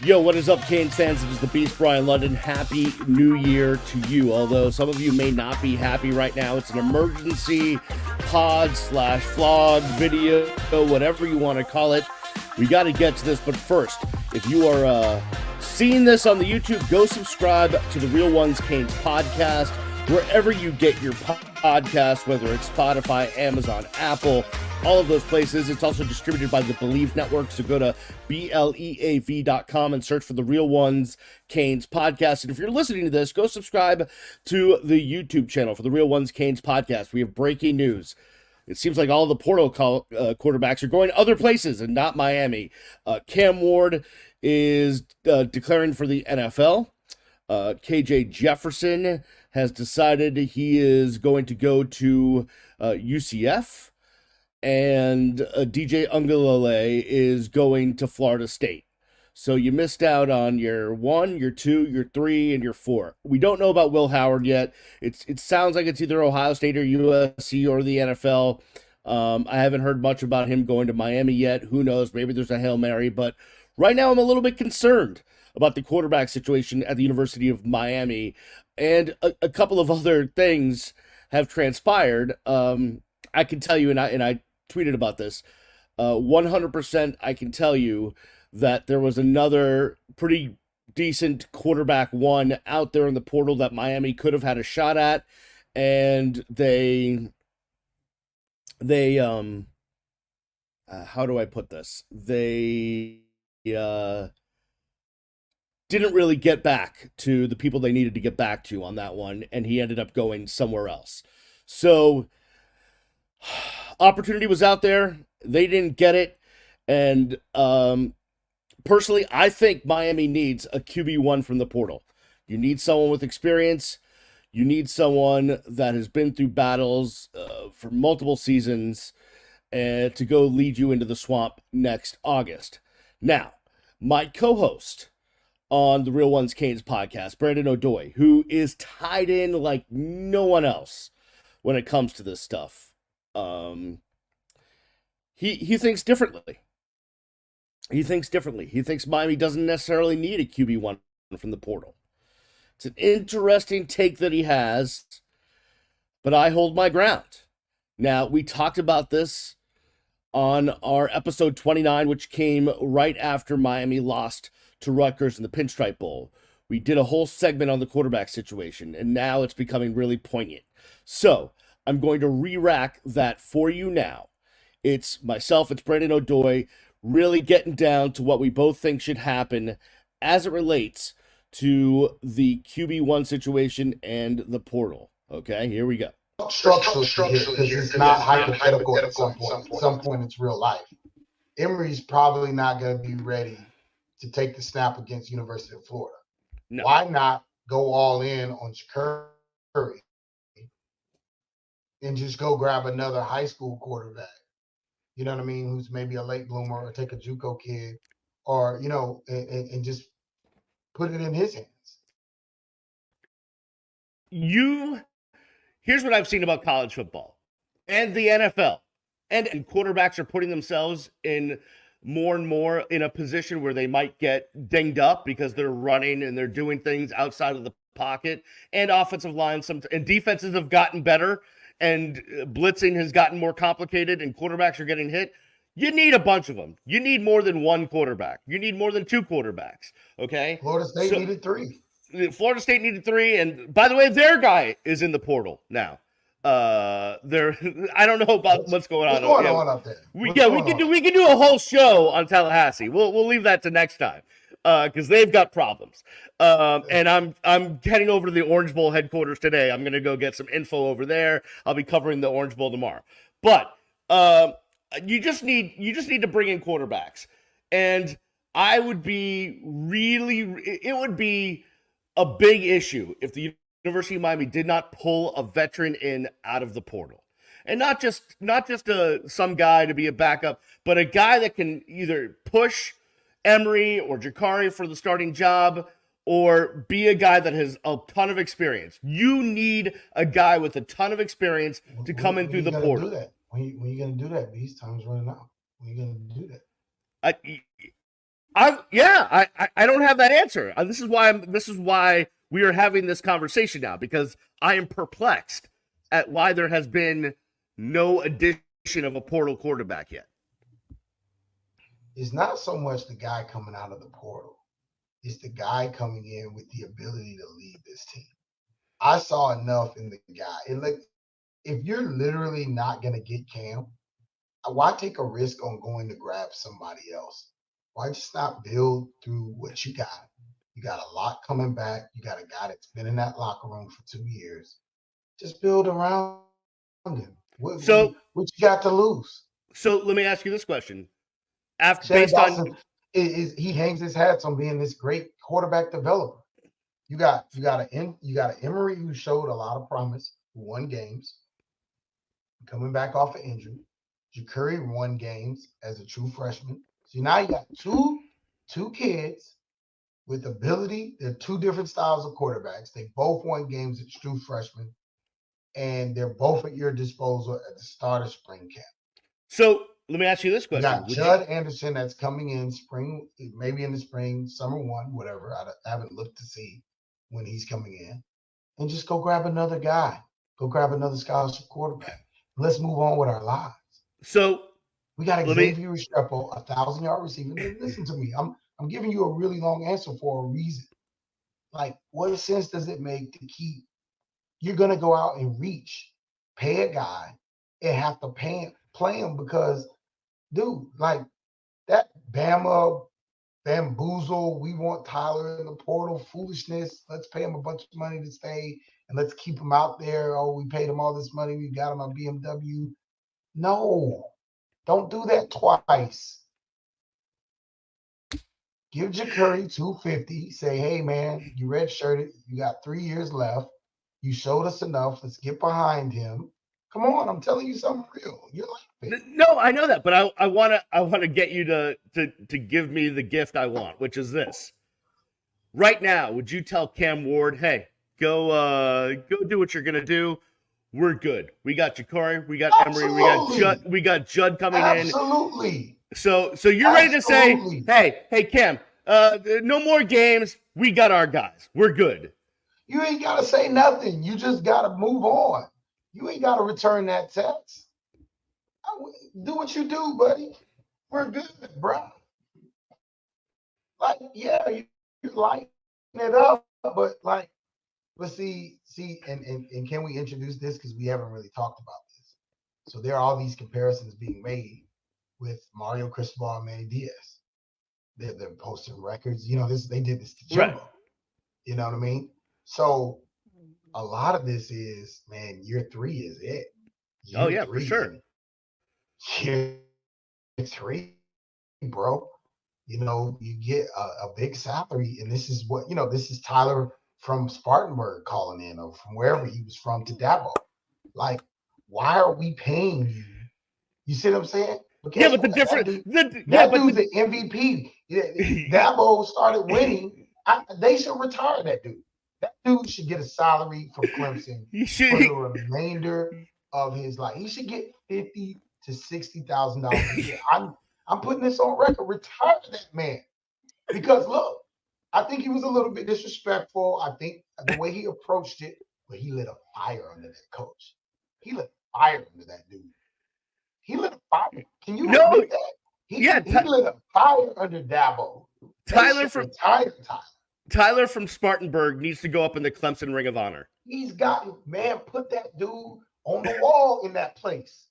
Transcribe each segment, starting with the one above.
Yo, what is up, Canes fans? It is the Beast, Brian London. Happy New Year to you. Although some of you may not be happy right now, it's an emergency pod slash vlog video, whatever you want to call it. We got to get to this, but first, if you are seeing this on the YouTube, go subscribe to the Real Ones Canes podcast, wherever you get your podcast, whether it's Spotify, Amazon, Apple, all of those places. It's also distributed by the Believe Network, so go to BLEAV.com and search for the Real Ones Canes podcast. And if you're listening to this, go subscribe to the YouTube channel for the Real Ones Canes podcast. We have breaking news. It seems like all the portal quarterbacks are going other places and not Miami. Cam Ward is declaring for the NFL. KJ Jefferson has decided he is going to go to UCF. And DJ Uiagalelei is going to Florida State. So you missed out on your 1, your 2, your 3, and your 4. We don't know about Will Howard yet. It sounds like it's either Ohio State or USC or the NFL. I haven't heard much about him going to Miami yet. Who knows? Maybe there's a Hail Mary. But right now I'm a little bit concerned about the quarterback situation at the University of Miami. And a couple of other things have transpired. I can tell you, and I tweeted about this, 100% I can tell you that there was another pretty decent quarterback one out there in the portal that Miami could have had a shot at, and they how do I put this? They didn't really get back to the people they needed to get back to on that one, and he ended up going somewhere else. So opportunity was out there. They didn't get it. And personally, I think Miami needs a QB1 from the portal. You need someone with experience. You need someone that has been through battles for multiple seasons to go lead you into the swamp next August. Now, my co-host on the Real Ones Canes podcast, Brandon O'Doy, who is tied in like no one else when it comes to this stuff, he thinks differently. He thinks Miami doesn't necessarily need a QB1 from the portal. It's an interesting take that he has, but I hold my ground. Now, we talked about this on our episode 29, which came right after Miami lost to Rutgers in the Pinstripe Bowl. We did a whole segment on the quarterback situation, and now it's becoming really poignant. So I'm going to re-rack that for you now. It's myself, it's Brandon O'Doy, really getting down to what we both think should happen as it relates to the QB1 situation and the portal. Okay, here we go. Structurally because it's not hypothetical at some point. At some point, it's real life. Emory's probably not going to be ready to take the snap against University of Florida. No. Why not go all in on Curry and just go grab another high school quarterback? You know what I mean? Who's maybe a late bloomer, or take a JUCO kid, or and just put it in his hands. Here's what I've seen about college football and the NFL, and quarterbacks are putting themselves in more and more in a position where they might get dinged up because they're running and they're doing things outside of the pocket, and offensive lines and defenses have gotten better, and blitzing has gotten more complicated, and quarterbacks are getting hit. You need a bunch of them. You need more than one quarterback. You need more than two quarterbacks, okay? Florida State needed 3. Florida State needed 3, and by the way, their guy is in the portal now. I don't know about what's going on. What's going on up there? We can do a whole show on Tallahassee. We'll leave that to next time. Because they've got problems. And I'm heading over to the Orange Bowl headquarters today. I'm gonna go get some info over there. I'll be covering the Orange Bowl tomorrow. But you just need to bring in quarterbacks. And it would be a big issue if the University of Miami did not pull a veteran in out of the portal. And not just some guy to be a backup, but a guy that can either push Emory or Jakari for the starting job, or be a guy that has a ton of experience. You need a guy with a ton of experience to come in through the portal. Do that? When are you going to do that? These times running out. When are you going to do that? I don't have that answer. This is why we are having this conversation now, because I am perplexed at why there has been no addition of a portal quarterback yet. It's not so much the guy coming out of the portal. It's the guy coming in with the ability to lead this team. I saw enough in the guy. And like, if you're literally not going to get Cam, why take a risk on going to grab somebody else? Why just not build through what you got? You got a lot coming back. You got a guy that's been in that locker room for 2 years. Just build around him. What you got to lose? So let me ask you this question. He hangs his hats on being this great quarterback developer. You got an Emery who showed a lot of promise, who won games, coming back off an injury. Ja'Curry won games as a true freshman. So now you got two kids with ability. They're two different styles of quarterbacks. They both won games as true freshmen, and they're both at your disposal at the start of spring camp. So let me ask you this question. You got Judd Anderson that's coming in spring, maybe in the spring, summer 1, whatever. I haven't looked to see when he's coming in. And just go grab another guy. Go grab another scholarship quarterback. Let's move on with our lives. So we got Xavier Restrepo, 1,000-yard receiver. Listen to me. I'm giving you a really long answer for a reason. Like, what sense does it make to keep? You're gonna go out and reach, pay a guy, and have to play him because, dude, like that Bama bamboozle. We want Tyler in the portal foolishness. Let's pay him a bunch of money to stay and let's keep him out there. Oh, we paid him all this money. We got him a BMW. No, don't do that twice. Give Ja'Curry $250. Say, hey, man, you redshirted. You got 3 years left. You showed us enough. Let's get behind him. Come on, I'm telling you something real. You're laughing. No, I know that, but I want to get you to give me the gift I want, which is this. Right now, would you tell Cam Ward, hey, go do what you're gonna do? We're good. We got Ja'Curry, we got Emery, we got Judd coming in. Absolutely. So you're ready to say, hey, Cam, no more games. We got our guys. We're good. You ain't gotta say nothing. You just gotta move on. You ain't gotta return that text. Do what you do, buddy. We're good, bro. Like, yeah, you lighten it up, but like, let's see, and can we introduce this because we haven't really talked about this. So there are all these comparisons being made with Mario Cristobal and Manny Diaz. They're posting records. You know, they did this to Jimbo. Right. You know what I mean? So a lot of this is, man, year 3 is it. Year 3, for sure. Year 3, bro. You know, you get a big salary, and this is what, this is Tyler from Spartanburg calling in, or from wherever he was from, to Dabo. Like, why are we paying you? You see what I'm saying? Yeah, but the difference, dude's the MVP. Dabo started winning. They should retire that dude. That dude should get a salary from Clemson for the remainder of his life. He should get $50,000 to $60,000 a year. I'm putting this on record. Retire that man. Because look, I think he was a little bit disrespectful. I think the way he approached it, but he lit a fire under that coach. He lit a fire under that dude. He lit a fire. Can you admit that? He lit a fire under Dabo. Tyler from Spartanburg needs to go up in the Clemson Ring of Honor. He's got, man, put that dude on the wall in that place.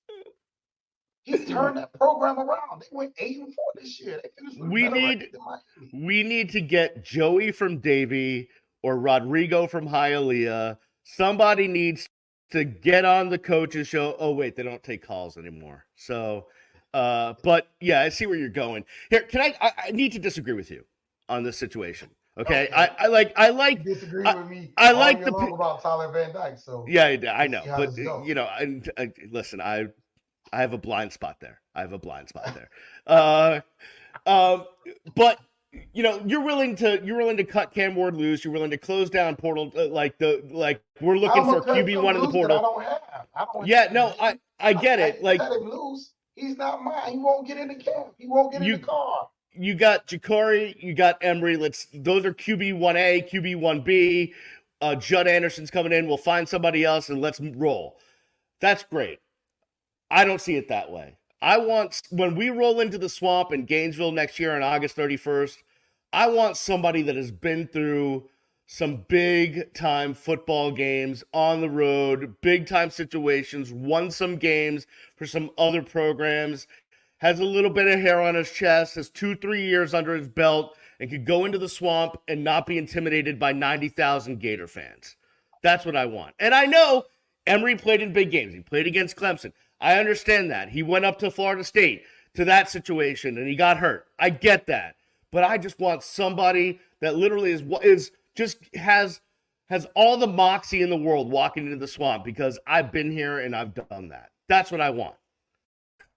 He turned that program around. They went 8-4 this year. We need to get Joey from Davie or Rodrigo from Hialeah. Somebody needs to get on the coach's show. Oh, wait, they don't take calls anymore. So, but yeah, I see where you're going. Here, I need to disagree with you on this situation. Okay, I like disagree with me. I like the about Tyler Van Dyke. So yeah, I know, but and listen, I have a blind spot there. But you're willing to cut Cam Ward loose. You're willing to close down portal. We're looking for QB1 in the portal. I get it. Like, let him loose. He's not mine. He won't get in the camp. He won't get in the car. you got Jakari, you got Emery. Those are QB1A, QB1B. Judd Anderson's coming in. We'll find somebody else and let's roll. That's great. I don't see it that way. When we roll into the Swamp in Gainesville next year on August 31st, I want somebody that has been through some big-time football games on the road, big-time situations, won some games for some other programs, has a little bit of hair on his chest, has 2-3 years under his belt, and could go into the Swamp and not be intimidated by 90,000 Gator fans. That's what I want. And I know Emery played in big games. He played against Clemson. I understand that. He went up to Florida State to that situation, and he got hurt. I get that. But I just want somebody that literally has all the moxie in the world walking into the Swamp, because I've been here and I've done that. That's what I want.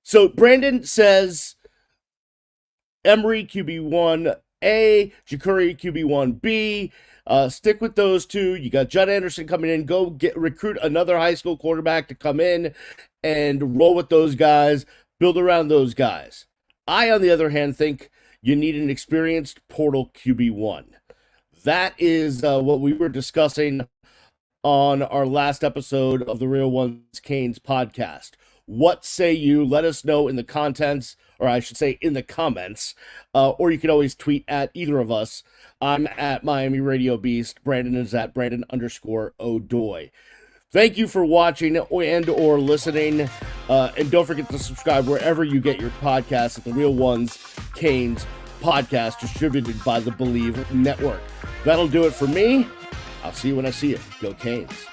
So Brandon says Emery QB1A, Jakuri QB1B. Stick with those two. You got Judd Anderson coming in. Go recruit another high school quarterback to come in and roll with those guys. Build around those guys. I, on the other hand, think you need an experienced portal QB1. That is what we were discussing on our last episode of the Real Ones Canes podcast. What say you? Let us know in the contents, or I should say in the comments, or you can always tweet at either of us. I'm at Miami Radio Beast. Brandon is at Brandon_O'Doy. Thank you for watching and or listening. And don't forget to subscribe wherever you get your podcasts at the Real Ones Canes podcast, distributed by the Believe Network. That'll do it for me. I'll see you when I see you. Go Canes.